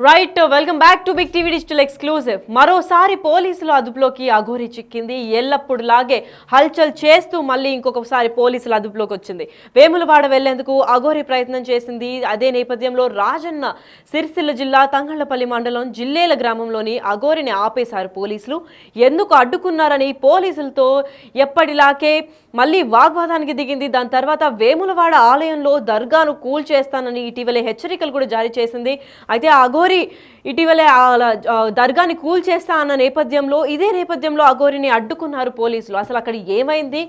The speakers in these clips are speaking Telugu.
Right welcome back to Big TV digital exclusive. మరోసారి పోలీసుల అదుపులోకి అఘోరి చిక్కింది. ఎల్లప్పుడు లాగే హల్చల్ చేస్తూ మళ్ళీ ఇంకొకసారి పోలీసుల అదుపులోకి వచ్చింది. వేములవాడ వెళ్లేందుకు అఘోరి ప్రయత్నం చేసింది. అదే నేపథ్యంలో రాజన్న సిరిసిల్ల జిల్లా తంగళ్లపల్లి మండలం జిల్లేల గ్రామంలోని అఘోరిని ఆపేశారు పోలీసులు. ఎందుకు అడ్డుకున్నారని పోలీసులతో ఎప్పటిలాగే మళ్ళీ వాగ్వాదానికి దిగింది. దాని తర్వాత వేములవాడ ఆలయంలో దర్గాను కూల్చేస్తానని ఇటీవలే హెచ్చరికలు కూడా జారీ చేసింది. అయితే అఘోరి ఇటీవలే దర్గాని కూల్చేస్తా అన్న నేపథ్యంలో ఇదే నేపథ్యంలో అఘోరిని అడ్డుకున్నారు పోలీసులు. అసలు అక్కడ ఏమైంది,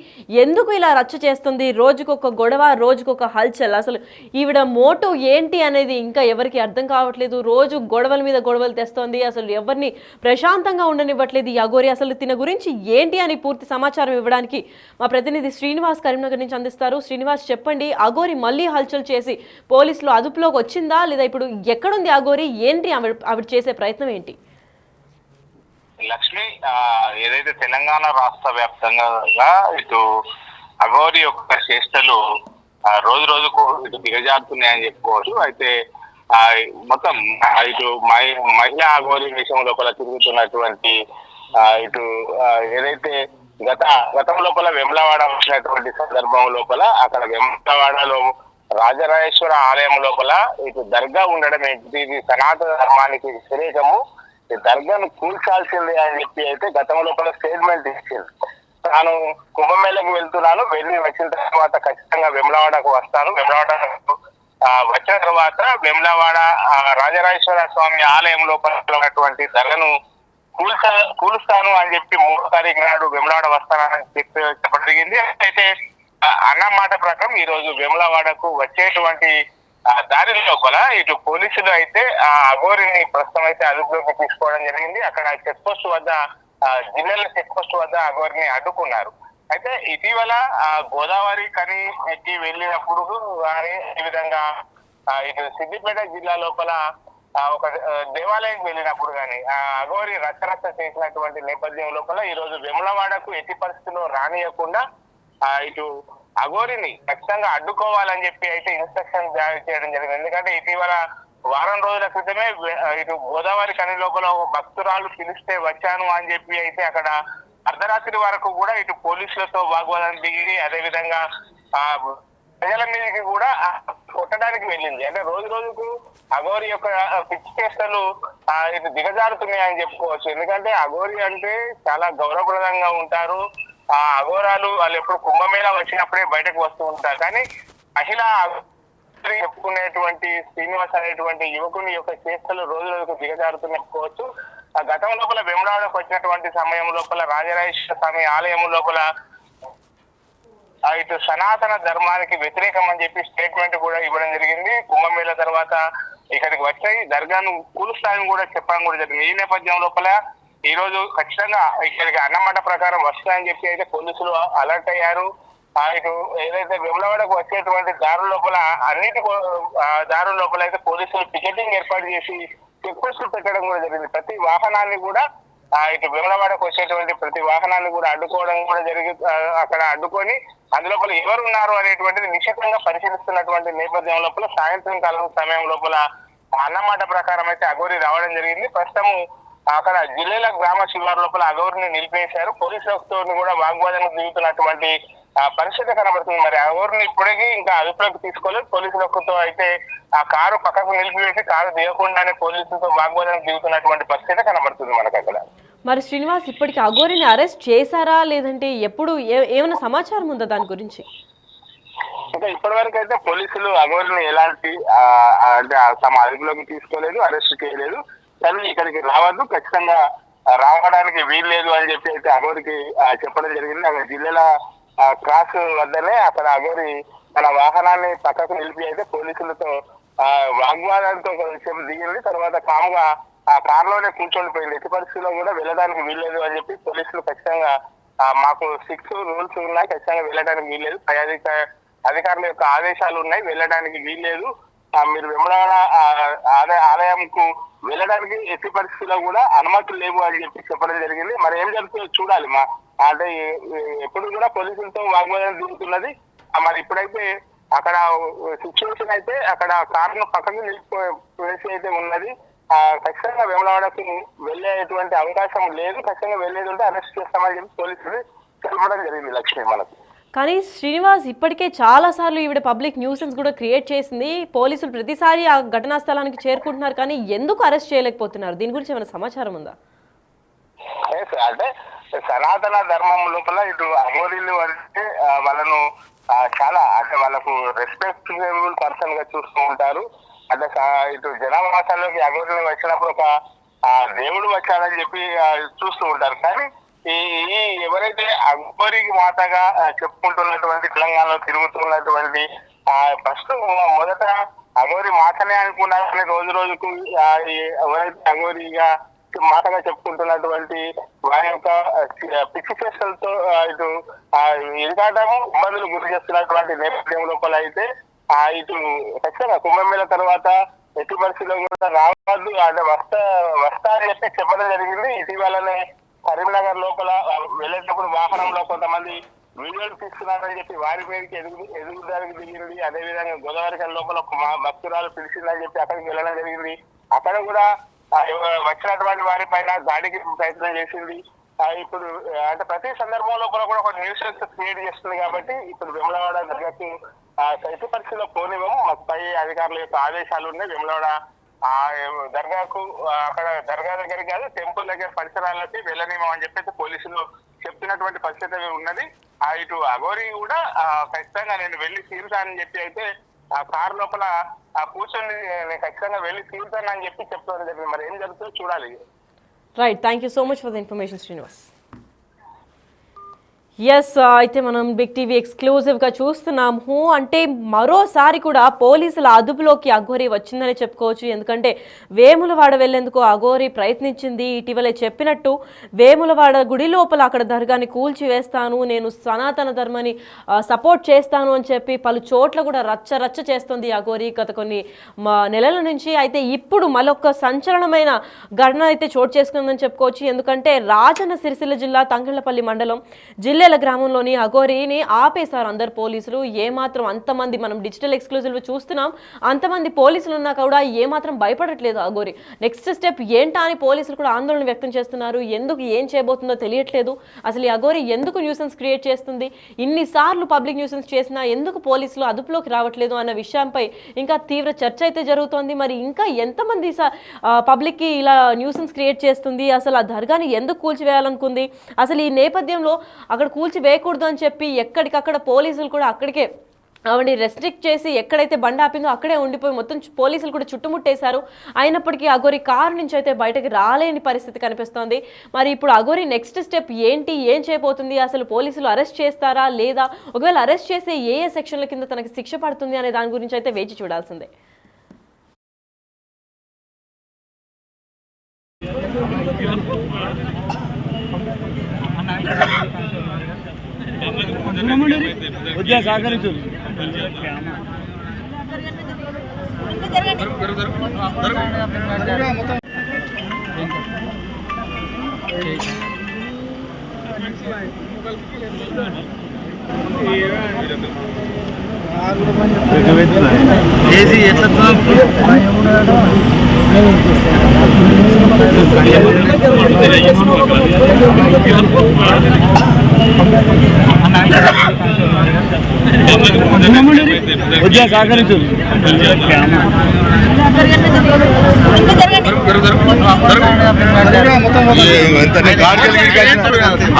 ఎందుకు ఇలా రచ్చ చేస్తుంది, రోజుకొక గొడవ, రోజుకొక హల్చల్, అసలు ఈవిడ మోటో ఏంటి అనేది ఇంకా ఎవరికి అర్థం కావట్లేదు. రోజు గొడవల మీద గొడవలు తెస్తోంది, అసలు ఎవరిని ప్రశాంతంగా ఉండనివ్వట్లేదు ఈ అఘోరి. అసలు తిన గురించి ఏంటి అని పూర్తి సమాచారం ఇవ్వడానికి మా ప్రతినిధి శ్రీనివాస్ కరీంనగర్ నుంచి అందిస్తారు. శ్రీనివాస్, చెప్పండి, అఘోరి మళ్ళీ హల్చల్ చేసి పోలీసులు అదుపులోకి వచ్చిందా లేదా, ఇప్పుడు ఎక్కడుంది అఘోరి, ఏంటి ఆవిడ చేసే ప్రయత్నం ఏంటి? లక్ష్మి, ఏదైతే తెలంగాణ రాష్ట్ర వ్యాప్తంగా ఇటు అఘోరి యొక్క చేష్టలు రోజు రోజుకు ఇటు దిగజారుతున్నాయని చెప్పుకోవచ్చు. అయితే మొత్తం ఇటు మహిళా అఘోరి విషయం లోపల తిరుగుతున్నటువంటి ఇటు ఏదైతే గతం లోపల వెమ్లవాడ వచ్చినటువంటి సందర్భం లోపల అక్కడ వెమ్లవాడలో రాజరాజేశ్వర ఆలయం లోపల ఇటు దర్గా ఉండడం ఏంటి, ఇది సనాతన ధర్మానికి వ్యతిరేకము, ఈ దర్గాను కూల్చాల్సిందే అని చెప్పి అయితే గతం లోపల స్టేట్మెంట్ ఇచ్చింది. తాను కుంభమేళకు వెళ్తున్నాను, వెళ్ళి వచ్చిన తర్వాత ఖచ్చితంగా వెమ్లవాడకు వస్తాను, వెమ్లవాడకు వచ్చిన తర్వాత వెమ్లవాడ రాజరాజేశ్వర స్వామి ఆలయం లోపల ఉన్నటువంటి దర్గాను కూలుస్తాను అని చెప్పి 3వ తారీఖు నాడు వెమ్లవాడ వస్తానని చెప్పడం జరిగింది. అయితే అన్న మాట ప్రకారం ఈ రోజు వేములవాడకు వచ్చేటువంటి దారి లోపల ఇటు పోలీసులు అయితే ఆ అఘోరిని ప్రస్తుతం అయితే అదుపులోకి తీసుకోవడం జరిగింది. అక్కడ చెక్ పోస్ట్ వద్ద జిల్లాల చెక్ పోస్ట్ వద్ద అఘోరిని అడ్డుకున్నారు. అయితే ఇటీవల గోదావరి కని ఎక్కి వెళ్ళినప్పుడు కానీ ఈ విధంగా ఇటు సిద్దిపేట జిల్లా లోపల ఒక దేవాలయం వెళ్ళినప్పుడు కానీ అఘోరి రచ్చరచ్చ చేసినటువంటి నేపథ్యం లోపల ఈ రోజు వేములవాడకు ఎట్టి పరిస్థితుల్లో రానియకుండా ఇటు అఘోరిని ఖచ్చితంగా అడ్డుకోవాలని చెప్పి అయితే ఇన్స్ట్రక్షన్ జారీ చేయడం జరిగింది. ఎందుకంటే ఇటీవల వారం రోజుల క్రితమే ఇటు గోదావరి కని లోపల భక్తురాలు పిలిస్తే వచ్చాను అని చెప్పి అయితే అక్కడ అర్ధరాత్రి వరకు కూడా ఇటు పోలీసులతో వాగ్వాదం దిగి అదేవిధంగా ప్రజల మీదకి కూడా కొట్టడానికి వెళ్ళింది. అంటే రోజు రోజుకు అఘోరి యొక్క పిచ్చి చేష్టలు ఇటు దిగజారుతున్నాయని చెప్పుకోవచ్చు. ఎందుకంటే అఘోరి అంటే చాలా గౌరవప్రదంగా ఉంటారు. ఆ అఘోరాలు వాళ్ళు ఎప్పుడు కుంభమేళ వచ్చినప్పుడే బయటకు వస్తూ ఉంటారు. కానీ మహిళా చెప్పుకునేటువంటి శ్రీనివాస్ అనేటువంటి యువకుని యొక్క చేష్టలు రోజు రోజుకు దిగజారుతున్నట్టుకోవచ్చు. ఆ గతం లోపల వేములవాడకు వచ్చినటువంటి సమయం లోపల రాజరాజేశ్వర స్వామి ఆలయం లోపల ఇటు సనాతన ధర్మానికి వ్యతిరేకం అని చెప్పి స్టేట్మెంట్ కూడా ఇవ్వడం జరిగింది. కుంభమేళ తర్వాత ఇక్కడికి వచ్చాయి దర్గాను కూలుస్తానని కూడా చెప్పడం కూడా జరిగింది. ఈ నేపథ్యం లోపల ఈ రోజు ఖచ్చితంగా ఇక్కడికి అన్నమాట ప్రకారం వస్తాయని చెప్పి అయితే పోలీసులు అలర్ట్ అయ్యారు. ఇటు ఏదైతే వేములవాడకు వచ్చేటువంటి దారుల లోపల అన్నిటి దారుల లోపల అయితే పోలీసులు పికెటింగ్ ఏర్పాటు చేసి చెక్ పోస్టులు పెట్టడం కూడా జరిగింది. ప్రతి వాహనాన్ని కూడా ఇటు వేములవాడకు వచ్చేటువంటి ప్రతి వాహనాన్ని కూడా అడ్డుకోవడం కూడా అక్కడ అడ్డుకొని అందులోపల ఎవరు ఉన్నారు అనేటువంటిది నిశ్చితంగా పరిశీలిస్తున్నటువంటి నేపథ్యం లోపల సాయంత్రం కాలం సమయం లోపల అన్నమాట ప్రకారం అయితే అఘోరి రావడం జరిగింది. ప్రస్తుతము అక్కడ జిల్లాల గ్రామ శివారు లోపల అఘోరిని నిలిపేశారు. పోలీసులతో కూడా వాగ్వాదానికి దిగుతున్నటువంటి పరిస్థితి కనబడుతుంది. మరి అఘోరిని ఇప్పటికీ ఇంకా అదుపులోకి తీసుకోలేదు. పోలీసులతో అయితే ఆ కారు పక్కకు నిలిపివేసి కారు దిగకుండానే పోలీసులతో వాగ్వాదానికి దిగుతున్నటువంటి పరిస్థితి కనబడుతుంది మనకు అక్కడ. మరి శ్రీనివాస్, ఇప్పటికి అఘోరిని అరెస్ట్ చేశారా లేదంటే ఎప్పుడు ఏమైనా సమాచారం ఉందా దాని గురించి? ఇంకా ఇప్పటి వరకు అయితే పోలీసులు అఘోరిని ఎలాంటి అంటే తమ అదుపులోకి తీసుకోలేదు, అరెస్ట్ చేయలేదు. కానీ ఇక్కడికి రావద్దు, ఖచ్చితంగా రావడానికి వీల్లేదు అని చెప్పి అయితే అఘోరికి చెప్పడం జరిగింది. అక్కడ జిల్లాల క్రాస్ వద్దనే అక్కడ అఘోరి తన వాహనాన్ని పక్కకు నిలిపి అయితే పోలీసులతో వాగ్వాదాలతో కొంచెం దిగింది. తర్వాత కాముగా ఆ కారులోనే కూర్చొనిపోయింది. ఎట్టి పరిస్థితుల్లో కూడా వెళ్ళడానికి వీల్లేదు అని చెప్పి పోలీసులు ఖచ్చితంగా మాకు 6 రూల్స్ ఉన్నాయి, ఖచ్చితంగా వెళ్ళడానికి వీల్లేదు, పై అధికారుల యొక్క ఆదేశాలు ఉన్నాయి, వెళ్ళడానికి వీల్లేదు, మీరు వేములవాడ ఆలయంకు వెళ్ళడానికి ఎట్టి పరిస్థితుల్లో కూడా అనుమతులు లేవు అని చెప్పి చెప్పడం జరిగింది. మరి ఏం జరుగుతుందో చూడాలి. అంటే ఎప్పుడు కూడా పోలీసులతో వాగ్వాదం దిగుతున్నది. మరి ఇప్పుడైతే అక్కడ సిచ్యువేషన్ అయితే అక్కడ కారును పక్కన నిలిపి అయితే ఉన్నది. ఖచ్చితంగా వేములవాడకి వెళ్ళేటువంటి అవకాశం లేదు. ఖచ్చితంగా వెళ్ళేది ఉంటే అరెస్ట్ చేస్తామని చెప్పి పోలీసులు తెలపడం జరిగింది లక్ష్మి మనకు. కానీ శ్రీనివాస్ ఇప్పటికే చాలా సార్లు ఈవిడ పబ్లిక్ న్యూసెన్స్ కూడా క్రియేట్ చేసింది. పోలీసులు ప్రతిసారి ఆ ఘటనా స్థలానికి చేరుకుంటున్నారు, కానీ ఎందుకు అరెస్ట్ చేయలేకపోతున్నారు? దీని గురించి ఏమైనా సమాచారం ఉందా? అంటే సనాతన ధర్మం లోపల ఇటు అఘోరీలు అంటే వాళ్ళను చాలా అంటే వాళ్ళకు రెస్పెక్టబుల్ పర్సన్ గా చూస్తూ ఉంటారు. అంటే ఇటు జనావాసాల్లోకి అఘోరీలు వచ్చినప్పుడు ఒక దేవుడు వచ్చాడని చెప్పి చూస్తూ ఉంటారు. కానీ ఈ ఎవరైతే అఘోరి మాతగా చెప్పుకుంటున్నటువంటి తెలంగాణలో తిరుగుతున్నటువంటి ఫస్ట్ మొదట అఘోరి మాతనే అనుకున్నారని రోజు రోజుకు ఎవరైతే అఘోరిగా మాటగా చెప్పుకుంటున్నటువంటి వారి యొక్క పిచ్చి చేష్టలతో ఇటు ఇరుకాటము ఇబ్బందులు గురి చేస్తున్నటువంటి నేపథ్యం లోపల అయితే ఇటు ఖచ్చితంగా కుంభమేళ తర్వాత ఎట్టి పరిస్థితుల్లో కూడా రావద్దు అంటే వస్తా అని చెప్పి చెప్పడం జరిగింది. ఇటీవలనే కరీంనగర్ లోపల వెళ్ళేటప్పుడు వాహనంలో కొంతమంది వీడియోలు తీసుకున్నారని చెప్పి వారి పేరుకి ఎదుగుదారికి దిగింది. అదేవిధంగా గోదావరి లోపల భక్తురాలు పిలిచిందని చెప్పి అక్కడికి వెళ్ళడం జరిగింది. అక్కడ కూడా వచ్చినటువంటి వారి పైన దాడికి ప్రయత్నం చేసింది. ఇప్పుడు అంటే ప్రతి సందర్భంలో కూడా ఒక న్యూసెన్స్ క్రియేట్ చేస్తుంది. కాబట్టి ఇప్పుడు వేములవాడ దర్గాకు ఎట్టి పరిస్థితుల్లో పోనివ్వము. మాకు పై అధికారుల యొక్క ఆదేశాలు ఉన్నాయి. వేములవాడ దర్గాకు అక్కడ దర్గా దగ్గర కాదు టెంపుల్ దగ్గర పరిసరాలకి వెళ్ళనివ్వం అని చెప్పేసి పోలీసులు చెప్తున్నటువంటి పరిస్థితి ఉన్నది. ఇటు అఘోరి కూడా ఖచ్చితంగా నేను వెళ్ళి తీరుతానని చెప్పి అయితే ఆ కారు లోపల కూర్చొని నేను ఖచ్చితంగా వెళ్ళి తీరుతానని చెప్పి చెప్తాను జరిగింది. మరి ఏం జరుగుతుందో చూడాలి. Right, thank you so much for the information Srinivas. Yes, అయితే మనం బిగ్ టీవీ ఎక్స్క్లూజివ్గా చూస్తున్నాము. అంటే మరోసారి కూడా పోలీసుల అదుపులోకి అఘోరి వచ్చిందని చెప్పుకోవచ్చు. ఎందుకంటే వేములవాడ వెళ్లేందుకు అఘోరి ప్రయత్నించింది. ఇటీవలే చెప్పినట్టు వేములవాడ గుడి లోపల అక్కడ దర్గాని కూల్చివేస్తాను, నేను సనాతన ధర్మాన్ని సపోర్ట్ చేస్తాను అని చెప్పి పలు చోట్ల కూడా రచ్చ చేస్తుంది అఘోరి గత కొన్ని నెలల నుంచి. అయితే ఇప్పుడు మరొక సంచలనమైన ఘటన అయితే చోటు చేసుకుందని చెప్పుకోవచ్చు. ఎందుకంటే రాజన్న సిరిసిల్ల జిల్లా తంగళ్లపల్లి మండలం జిల్లేల గ్రామంలోని అఘోరిని ఆపేశారు అందరు పోలీసులు. ఏమాత్రం అంతమంది మనం డిజిటల్ ఎక్స్క్లూజివ్ చూస్తున్నాం, అంతమంది పోలీసులు ఉన్నా కూడా ఏమాత్రం భయపడట్లేదు అఘోరి. నెక్స్ట్ స్టెప్ ఏంటా అని పోలీసులు కూడా ఆందోళన వ్యక్తం చేస్తున్నారు. ఎందుకు ఏం చేయబోతుందో తెలియట్లేదు. అసలు ఈ అఘోరి ఎందుకు న్యూసెన్స్ క్రియేట్ చేస్తుంది, ఇన్నిసార్లు పబ్లిక్ న్యూసెన్స్ చేసినా ఎందుకు పోలీసులు అదుపులోకి రావట్లేదు అన్న విషయంపై ఇంకా తీవ్ర చర్చ అయితే జరుగుతోంది. మరి ఇంకా ఎంతమంది పబ్లిక్కి ఇలా న్యూసెన్స్ క్రియేట్ చేస్తుంది, అసలు ఆ దర్గాని ఎందుకు కూల్చివేయాలనుకుంది, అసలు ఈ నేపథ్యంలో అక్కడ కూల్చివేయకూడదు అని చెప్పి ఎక్కడికక్కడ పోలీసులు కూడా అక్కడికే ఆవిడని రెస్ట్రిక్ట్ చేసి ఎక్కడైతే బండి ఆపిందో అక్కడే ఉండిపోయి మొత్తం పోలీసులు కూడా చుట్టుముట్టేశారు. అయినప్పటికీ అఘోరి కారు నుంచి అయితే బయటకు రాలేని పరిస్థితి కనిపిస్తోంది. మరి ఇప్పుడు అఘోరి నెక్స్ట్ స్టెప్ ఏంటి, ఏం చేయబోతుంది, అసలు పోలీసులు అరెస్ట్ చేస్తారా లేదా, ఒకవేళ అరెస్ట్ చేస్తే ఏ సెక్షన్ల కింద తనకి శిక్ష పడుతుంది అనే దాని గురించి అయితే వేచి చూడాల్సిందే.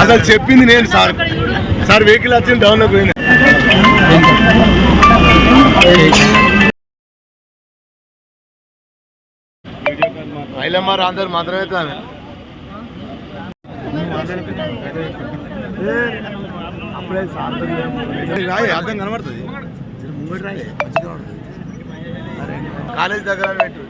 అసలు చెప్పింది నేను సార్ వెహికల్ వచ్చింది డౌన్ పోయింది. ఐలమ్మార్ అందరు మాత్రమే అర్థం కనబడుతుంది. ముంగటి రాయి మంచిగా కనబడుతుంది. కాలేజ్ దగ్గర పెట్టు.